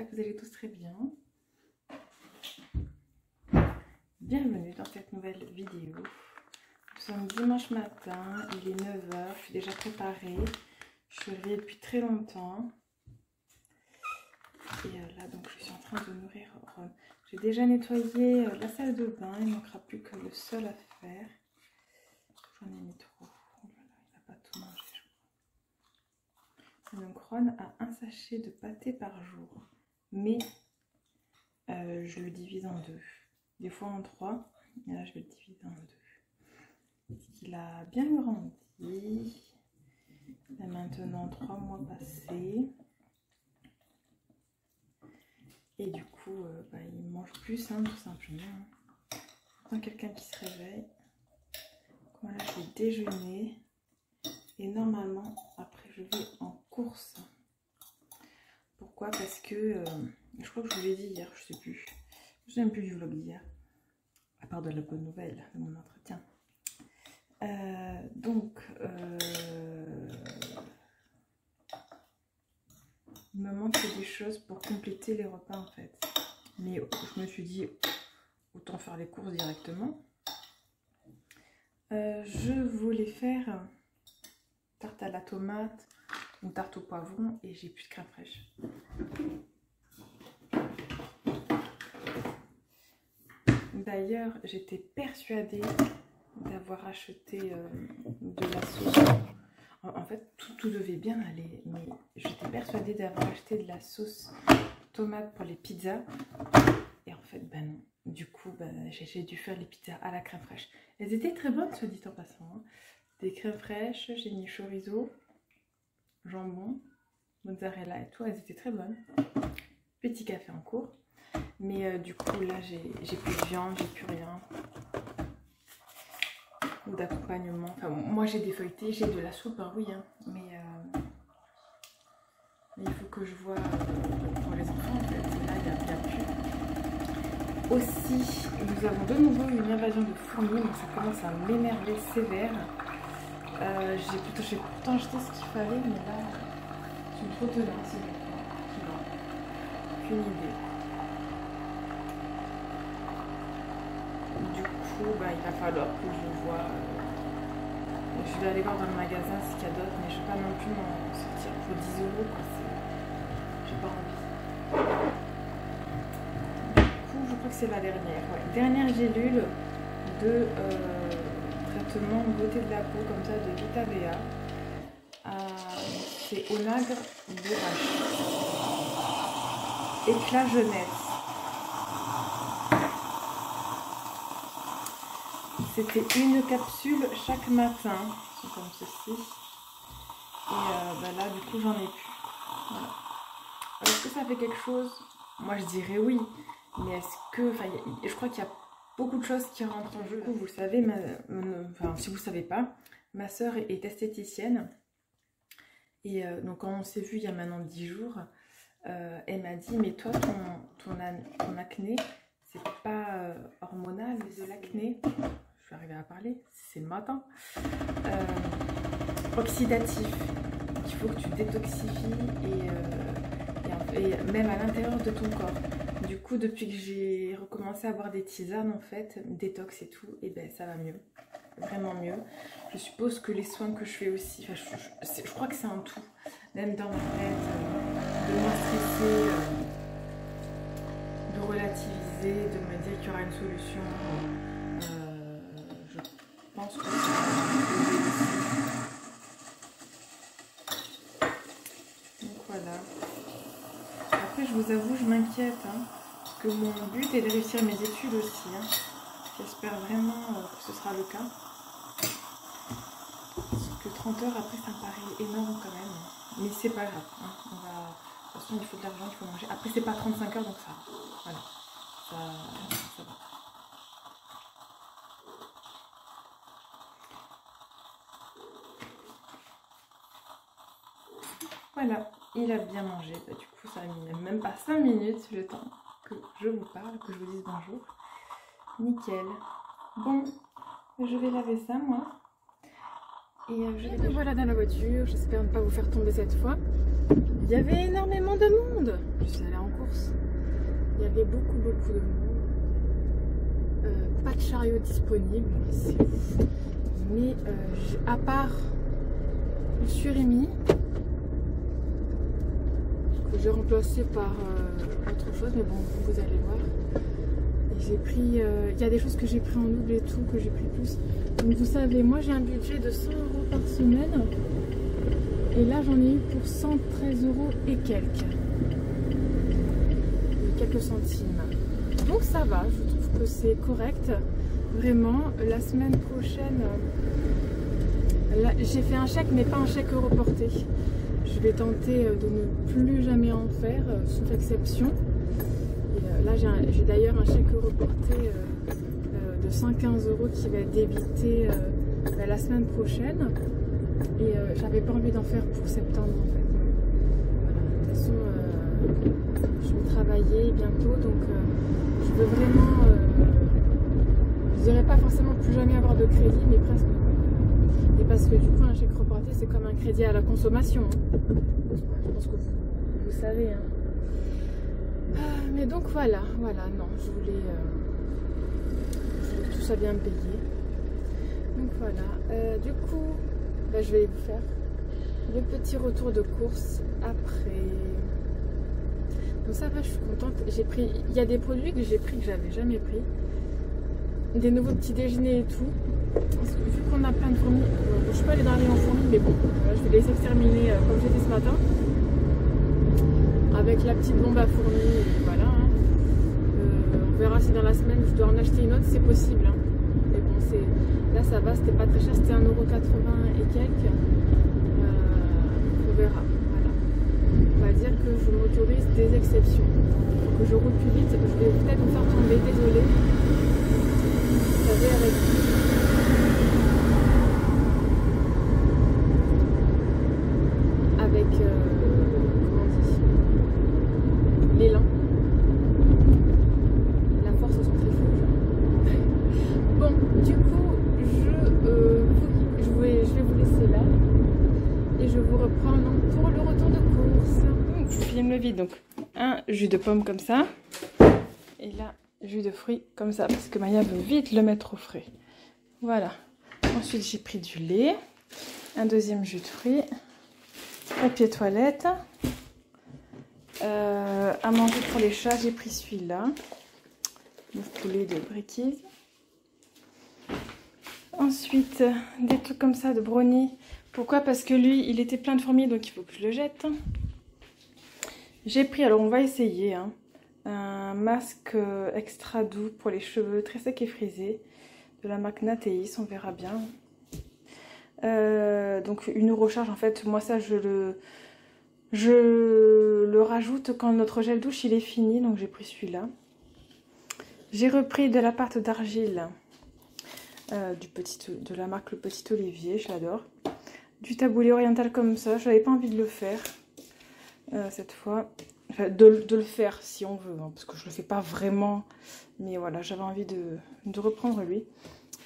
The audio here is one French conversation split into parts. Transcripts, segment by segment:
que vous allez tous très bien. Bienvenue dans cette nouvelle vidéo. Nous sommes dimanche matin, il est 9 h, je suis déjà préparée. Je suis réveillée depuis très longtemps. Et là, donc, je suis en train de nourrir Ron. J'ai déjà nettoyé la salle de bain, il ne manquera plus que le sol à faire. J'en ai mis trop. Oh là là, il n'a pas tout mangé, je crois. Donc, Ron a un sachet de pâté par jour. Mais je le divise en deux. Des fois en 3. Et là, je vais le diviser en 2. Il a bien grandi. Il a maintenant 3 mois passés. Et du coup, il mange plus, hein, tout simplement. Quand quelqu'un qui se réveille. Voilà, je vais déjeuner. Et normalement, après, je vais en course. Pourquoi? Parce que, je crois que je vous l'ai dit hier, je sais plus. Je ne sais même plus du vlog d'hier. À part de la bonne nouvelle de mon entretien. Il me manque des choses pour compléter les repas en fait. Mais je me suis dit, autant faire les courses directement. Je voulais faire tarte à la tomate, une tarte au poivron et j'ai plus de crème fraîche. D'ailleurs, j'étais persuadée d'avoir acheté de la sauce. En fait, tout devait bien aller, mais j'étais persuadée d'avoir acheté de la sauce tomate pour les pizzas. Et en fait, non. Du coup, j'ai dû faire les pizzas à la crème fraîche. Elles étaient très bonnes, soit dit en passant. Hein. Des crèmes fraîches, j'ai mis chorizo, jambon, mozzarella et tout. Elles étaient très bonnes. Petit café en cours. Mais du coup, là, j'ai plus de viande, j'ai plus rien. Ou d'accompagnement. Enfin, moi, j'ai des feuilletés, j'ai de la soupe, hein, oui. Hein, mais il faut que je vois pour les enfants, en fait. Là, il n'y a plus. Aussi, nous avons de nouveau une invasion de fourmis. Donc, ça commence à m'énerver sévère. J'ai pourtant acheté ce qu'il fallait, mais là, je suis trop tenace. Aucune idée. Du coup, il va falloir que je vois. Je vais aller voir dans le magasin ce qu'il y a d'autre, mais je ne vais pas non plus m'en sortir pour 10 €. J'ai pas envie. Du coup, je crois que c'est la dernière. Ouais. Dernière gélule de traitement beauté de la peau, comme ça, de Vita Vea. C'est Onagre Bourrache. Éclat jeunesse. C'était une capsule chaque matin, comme ceci. Et là, du coup, j'en ai plus. Voilà. Est-ce que ça fait quelque chose? Moi, je dirais oui. Mais est-ce que... je crois qu'il y a beaucoup de choses qui rentrent en jeu. Du coup, vous le savez, si vous ne savez pas, ma soeur est esthéticienne. Et donc, quand on s'est vu il y a maintenant 10 jours, elle m'a dit, mais toi, ton acné, c'est pas hormonal, c'est de l'acné. Je vais arriver à parler, c'est le matin. Oxydatif. Il faut que tu détoxifies et même à l'intérieur de ton corps. Du coup, depuis que j'ai recommencé à boire des tisanes, en fait, détox et tout, et ça va mieux. Vraiment mieux. Je suppose que les soins que je fais aussi, je crois que c'est un tout. Même dans ma tête, de moins stresser, de relativiser, de me dire qu'il y aura une solution. Je pense que donc voilà. Après, je vous avoue, je m'inquiète. Parce que mon but est de réussir mes études aussi. J'espère vraiment que ce sera le cas. Parce que 30 heures après, ça me paraît énorme quand même. Mais c'est pas grave. De toute façon, il faut de l'argent, il faut manger. Après, c'est pas 35 heures, donc ça va. Voilà. Ça va. Voilà, il a bien mangé. Du coup, ça a mis même pas 5 minutes le temps que je vous parle, que je vous dise bonjour. Nickel. Bon, je vais laver ça, moi. Et me voilà dans la voiture. J'espère ne pas vous faire tomber cette fois. Il y avait énormément de monde. Je suis allée en course. Il y avait beaucoup de monde. Pas de chariot disponible, c'est ouf. Mais à part le surimi, que j'ai remplacé par autre chose, mais bon, vous allez voir. J'ai pris, il y a des choses que j'ai pris en double et tout, que j'ai pris plus. Donc vous savez, moi j'ai un budget de 100 € par semaine. Et là j'en ai eu pour 113 € et quelques centimes. Donc ça va, je trouve que c'est correct. Vraiment, la semaine prochaine, j'ai fait un chèque, mais pas un chèque reporté. Je vais tenter de ne plus jamais en faire, sauf exception. Et là, j'ai d'ailleurs un chèque reporté de 115 € qui va être débité la semaine prochaine. Et j'avais pas envie d'en faire pour septembre en fait. Voilà. De toute façon, je vais travailler bientôt, donc je veux vraiment. Je dirais pas forcément plus jamais avoir de crédit, mais presque. Et parce que du coup, un chèque reporté, c'est comme un crédit à la consommation. Je pense que vous savez. Hein. Mais donc voilà, non, je voulais tout ça bien payer. Donc voilà, du coup, bah, je vais vous faire le petit retour de course après. Donc ça va, je suis contente. J'ai pris, il y a des produits que j'ai pris que j'avais jamais pris. Des nouveaux petits déjeuners et tout. Parce que vu qu'on a plein de fourmis, je suis pas allée dans les rayons fourmis, mais bon, je vais les exterminer comme j'étais ce matin. Avec la petite bombe à fourmis, et voilà. Hein. On verra si dans la semaine je dois en acheter une autre, c'est possible. Hein. Mais bon, là ça va, c'était pas très cher, c'était 1,80 € et quelques. On verra. Voilà. On va dire que je m'autorise des exceptions. Pour que je roule plus vite, je vais peut-être me faire tomber, désolée. Vous savez, avec comment on dit, l'élan, la force au centrifuge. Bon, du coup, je vais vous laisser là et je vous reprends donc pour le retour de course. Je filme le vide, donc un jus de pomme comme ça et là jus de fruits comme ça parce que Maya veut vite le mettre au frais. Voilà. Ensuite j'ai pris du lait, un deuxième jus de fruits, papier toilette, à manger pour les chats j'ai pris celui-là, le poulet de Breakys. Ensuite des trucs comme ça de brownie. Pourquoi? Parce que lui il était plein de fourmis donc il faut que je le jette. J'ai pris, alors on va essayer, hein, un masque extra doux pour les cheveux très secs et frisés de la marque Natéis, on verra bien. Donc une recharge en fait, moi ça je le rajoute quand notre gel douche il est fini, donc j'ai pris celui-là. J'ai repris de la pâte d'argile de la marque Le Petit Olivier, je l'adore. Du taboulé oriental comme ça, je n'avais pas envie de le faire cette fois. Enfin, de le faire si on veut, hein, parce que je le fais pas vraiment, mais voilà, j'avais envie de reprendre lui.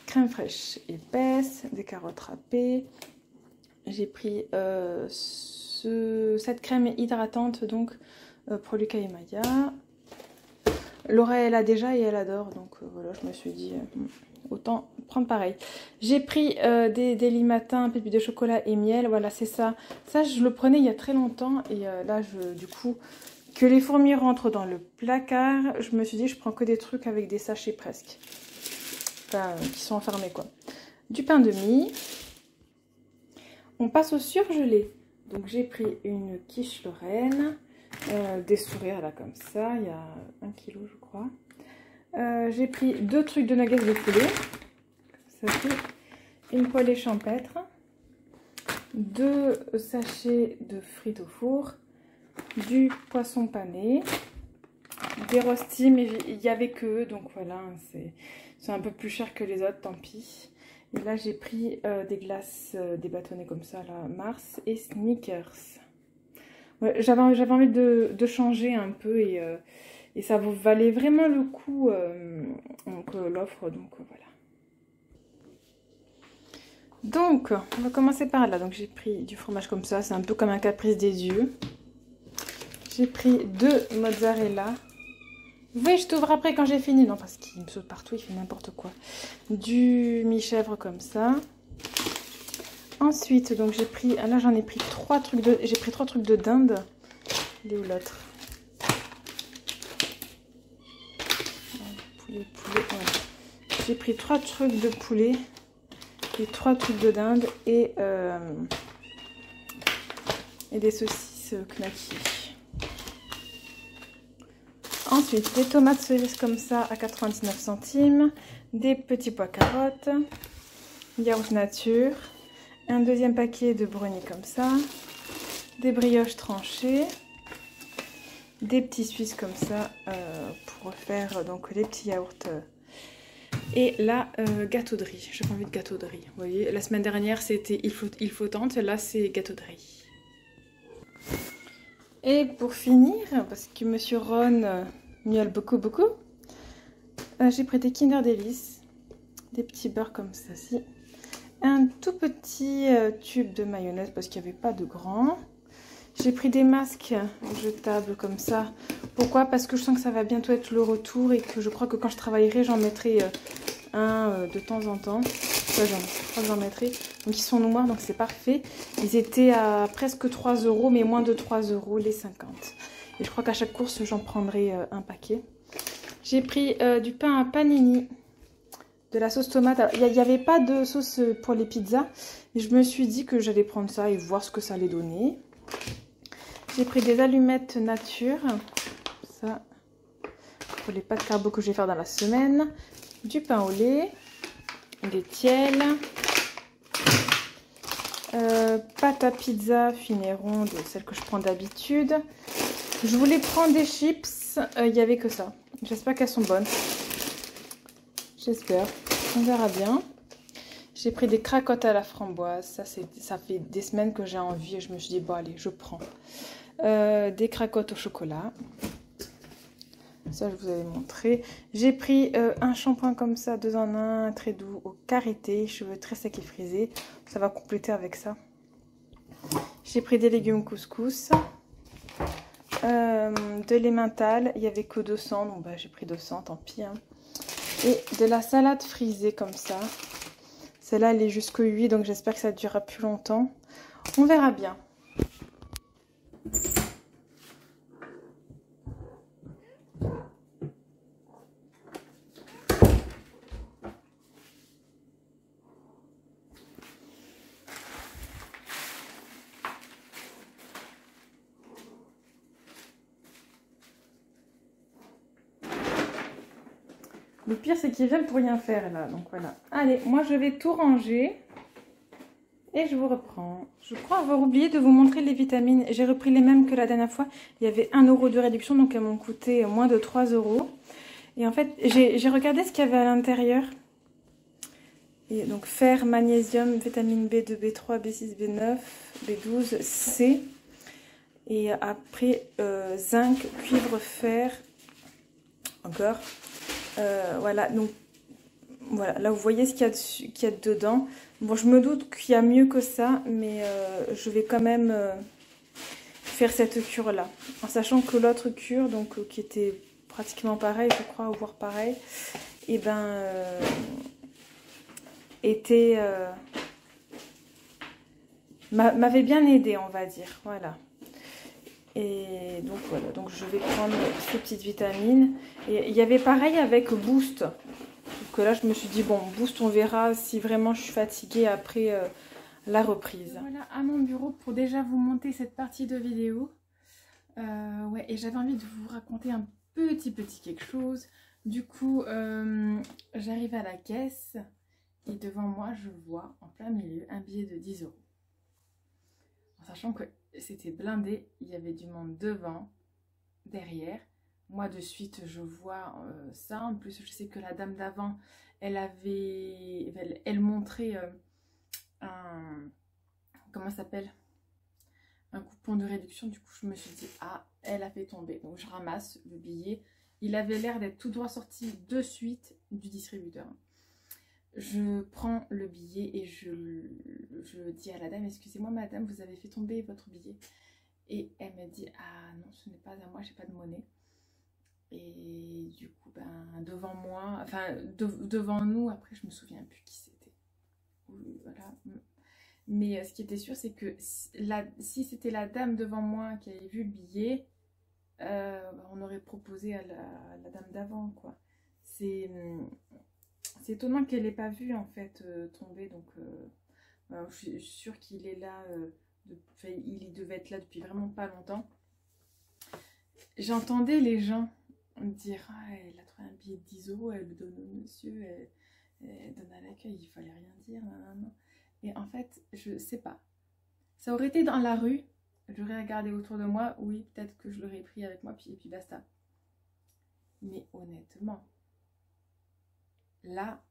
Crème fraîche épaisse, des carottes râpées. J'ai pris cette crème hydratante donc pour Lucas et Maya. Laura elle a déjà et elle adore, donc voilà, je me suis dit autant prendre pareil. J'ai pris des limatins, pépites de chocolat et miel, voilà c'est ça. Ça je le prenais il y a très longtemps et là du coup que les fourmis rentrent dans le placard, je me suis dit je prends que des trucs avec des sachets presque. Enfin, qui sont enfermés quoi. Du pain de mie. On passe au surgelé. Donc j'ai pris une quiche Lorraine, des sourires là comme ça, il y a 1 kg je crois. J'ai pris 2 trucs de nuggets de poulet, ça fait une poêlée champêtre, 2 sachets de frites au four, du poisson pané, des rostis, mais il n'y avait que eux, donc voilà, c'est un peu plus cher que les autres, tant pis. Et là j'ai pris des glaces, des bâtonnets comme ça, là, Mars et Snickers. Ouais, j'avais envie de changer un peu et ça vous valait vraiment le coup, l'offre, donc voilà. Donc, on va commencer par là. Donc j'ai pris du fromage comme ça, c'est un peu comme un caprice des yeux. J'ai pris 2 mozzarella. Oui, je t'ouvre après quand j'ai fini. Non, parce qu'il me saute partout, il fait n'importe quoi. Du mi-chèvre comme ça. Ensuite, donc j'ai pris... Là, j'en ai pris 3 trucs de... J'ai pris 3 trucs de dinde. Il est où l'autre? Poulet, voilà. J'ai pris 3 trucs de poulet. Et 3 trucs de dinde. Et des saucisses knacky. Ensuite, des tomates cerises comme ça à 99 centimes, des petits pois carottes, yaourt nature, un deuxième paquet de brownies comme ça, des brioches tranchées, des petits suisses comme ça pour faire donc des petits yaourts. Et la gâteau de riz, j'ai pas envie de gâteau de riz. Vous voyez, la semaine dernière c'était il faut tente, là c'est gâteau de riz. Et pour finir, parce que Monsieur Ron miaule beaucoup, j'ai pris des Kinder Delice, des petits beurres comme ceci, un tout petit tube de mayonnaise parce qu'il n'y avait pas de grand. J'ai pris des masques jetables comme ça. Pourquoi? Parce que je sens que ça va bientôt être le retour et que je crois que quand je travaillerai, j'en mettrai un de temps en temps. Enfin, je crois que j'en mettrai. Donc ils sont noirs, donc c'est parfait. Ils étaient à presque 3 €, mais moins de 3 € les 50. Et je crois qu'à chaque course, j'en prendrai un paquet. J'ai pris du pain à panini, de la sauce tomate. Il n'y avait pas de sauce pour les pizzas. Et je me suis dit que j'allais prendre ça et voir ce que ça allait donner. J'ai pris des allumettes nature. Ça, pour les pâtes carbo que je vais faire dans la semaine. Du pain au lait. Des tiels. Pâte à pizza fine et ronde, celle que je prends d'habitude. Je voulais prendre des chips, il n'y avait que ça. J'espère qu'elles sont bonnes. J'espère, on verra bien. J'ai pris des cracottes à la framboise. Ça fait des semaines que j'ai envie et je me suis dit, bon allez, je prends. Des cracottes au chocolat. Ça, je vous avais montré. J'ai pris un shampoing comme ça, 2 en 1, très doux, au karité, cheveux très secs et frisés. Ça va compléter avec ça. J'ai pris des légumes couscous. De l'emmental, il n'y avait que 200, donc bah, j'ai pris 200, tant pis. Hein. Et de la salade frisée comme ça. Celle-là, elle est jusqu'au 8, donc j'espère que ça durera plus longtemps. On verra bien. Le pire, c'est qu'ils viennent pour rien faire, là. Donc, voilà. Allez, moi, je vais tout ranger. Et je vous reprends. Je crois avoir oublié de vous montrer les vitamines. J'ai repris les mêmes que la dernière fois. Il y avait 1 € de réduction, donc elles m'ont coûté moins de 3 €. Et en fait, j'ai regardé ce qu'il y avait à l'intérieur. Et donc, fer, magnésium, vitamine B2, B3, B6, B9, B12, C. Et après, zinc, cuivre, fer. Encore. Voilà, donc voilà, là vous voyez ce qu'il y a dedans. Bon, je me doute qu'il y a mieux que ça, mais je vais quand même faire cette cure là, en sachant que l'autre cure, donc qui était pratiquement pareil, je crois, ou voire pareil, et ben m'avait bien aidé, on va dire, voilà. Et donc voilà, donc je vais prendre ces petites vitamines. Et il y avait pareil avec Boost. Donc là je me suis dit bon, Boost on verra si vraiment je suis fatiguée après la reprise. Voilà à mon bureau pour déjà vous monter cette partie de vidéo. Ouais, et j'avais envie de vous raconter un petit quelque chose. Du coup j'arrive à la caisse et devant moi je vois en plein milieu un billet de 10 €. En sachant que c'était blindé, il y avait du monde devant, derrière. Moi de suite je vois ça. En plus je sais que la dame d'avant, elle montrait comment ça s'appelle, un coupon de réduction. Du coup je me suis dit ah, elle a fait tomber. Donc je ramasse le billet. Il avait l'air d'être tout droit sorti de suite du distributeur. Je prends le billet et je dis à la dame, excusez-moi madame, vous avez fait tomber votre billet. Et elle me dit, ah non, ce n'est pas à moi, j'ai pas de monnaie. Et du coup, ben, devant moi, enfin, devant nous, après, je me souviens plus qui c'était. Voilà. Mais ce qui était sûr, c'est que si c'était la dame devant moi qui avait vu le billet, on aurait proposé à la dame d'avant, quoi. C'est étonnant qu'elle n'ait pas vu, en fait, tomber. Donc, je suis sûre qu'il est là, il devait être là depuis vraiment pas longtemps. J'entendais les gens dire, ah, elle a trouvé un billet de 10 €, elle le donne au monsieur, elle donne à l'accueil, il fallait rien dire, non. Et en fait, je sais pas. Ça aurait été dans la rue, j'aurais regardé autour de moi, oui, peut-être que je l'aurais pris avec moi, et puis basta. Mais honnêtement, là,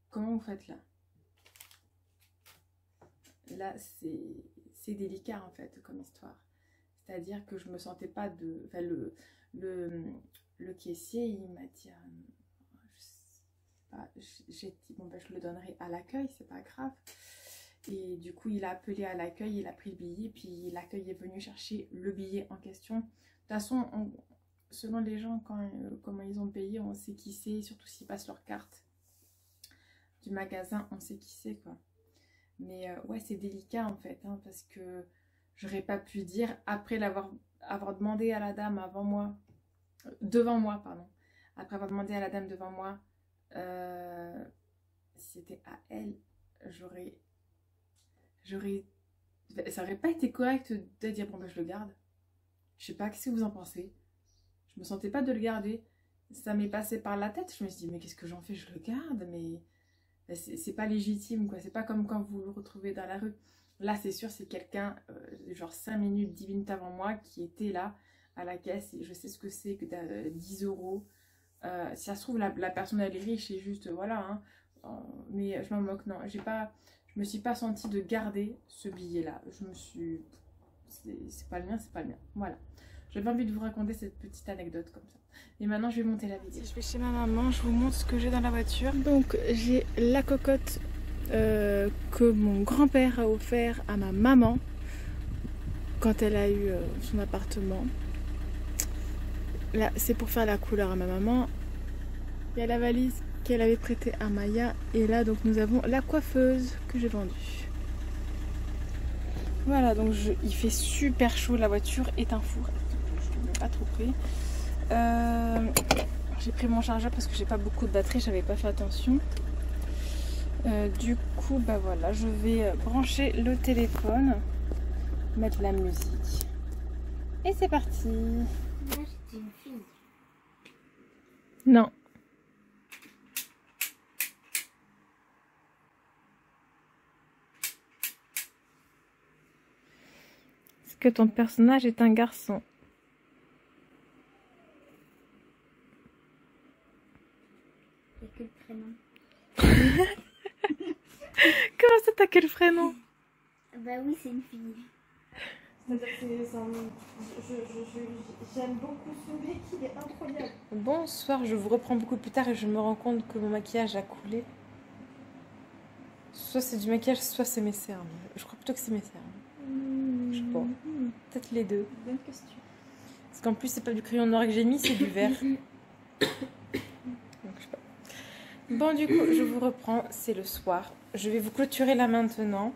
comment vous faites là? Là, c'est délicat en fait comme histoire. C'est-à-dire que je me sentais pas de... Enfin, le caissier, il m'a dit, j'ai dit, bon ben je le donnerai à l'accueil, c'est pas grave. Et du coup, il a appelé à l'accueil, il a pris le billet, puis l'accueil est venu chercher le billet en question. De toute façon, selon les gens, comment ils ont payé, on sait qui c'est, surtout s'ils passent leur carte du magasin, on sait qui c'est, quoi. Mais ouais, c'est délicat en fait, hein, parce que j'aurais pas pu dire, après avoir demandé à la dame devant moi, pardon, après avoir demandé à la dame devant moi, si c'était à elle, ça aurait pas été correct de dire, bon ben je le garde. Je sais pas, qu'est-ce que vous en pensez? Je me sentais pas de le garder. Ça m'est passé par la tête, je me suis dit, mais qu'est-ce que j'en fais? Je le garde, mais c'est pas légitime, quoi. C'est pas comme quand vous le retrouvez dans la rue. Là, c'est sûr, c'est quelqu'un, genre 5 minutes, 10 minutes avant moi, qui était là, à la caisse, et je sais ce que c'est que 10 €. Si ça se trouve, la personne, elle est riche, et juste, voilà, hein. Mais je m'en moque, non. Je me suis pas sentie de garder ce billet-là. C'est pas le mien, c'est pas le mien. Voilà. J'avais envie de vous raconter cette petite anecdote comme ça. Et maintenant, je vais monter la vidéo. Je vais chez ma maman, je vous montre ce que j'ai dans la voiture. Donc, j'ai la cocotte que mon grand-père a offert à ma maman quand elle a eu son appartement. Là, c'est pour faire la couleur à ma maman. Il y a la valise qu'elle avait prêtée à Maya. Et là, donc, nous avons la coiffeuse que j'ai vendue. Voilà, donc il fait super chaud. La voiture est un four. Je ne l'ai pas trop pris. J'ai pris mon chargeur parce que j'ai pas beaucoup de batterie, j'avais pas fait attention. Du coup, bah voilà, je vais brancher le téléphone, mettre la musique. Et c'est parti. Moi, c'est une fille. Non. Est-ce que ton personnage est un garçon? Il n'y a que le prénom. Comment ça, t'as quel prénom? Bah oui, c'est une fille. C'est-à-dire que j'aime beaucoup ce mec, il est incroyable. Bonsoir, je vous reprends beaucoup plus tard et je me rends compte que mon maquillage a coulé. Soit c'est du maquillage, soit c'est mes cernes. Je crois plutôt que c'est mes cernes. Je sais pas. Peut-être les deux. Bonne question. Parce qu'en plus, c'est pas du crayon noir que j'ai mis, c'est du vert. Donc, je sais pas. Bon, du coup, je vous reprends. C'est le soir. Je vais vous clôturer là maintenant.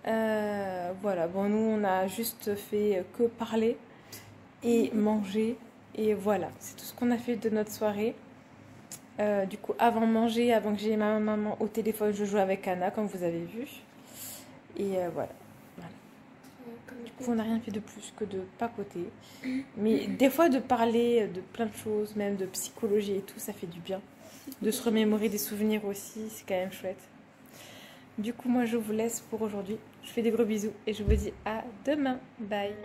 Voilà. Bon, nous, on a juste fait que parler et manger. Et voilà. C'est tout ce qu'on a fait de notre soirée. Du coup, avant manger, avant que j'aie ma maman au téléphone, je jouais avec Anna, comme vous avez vu. Et voilà. Du coup, on n'a rien fait de plus que de papoter. Mais des fois, de parler de plein de choses, même de psychologie et tout, ça fait du bien. De se remémorer des souvenirs aussi, c'est quand même chouette. Du coup, moi, je vous laisse pour aujourd'hui. Je fais des gros bisous et je vous dis à demain. Bye.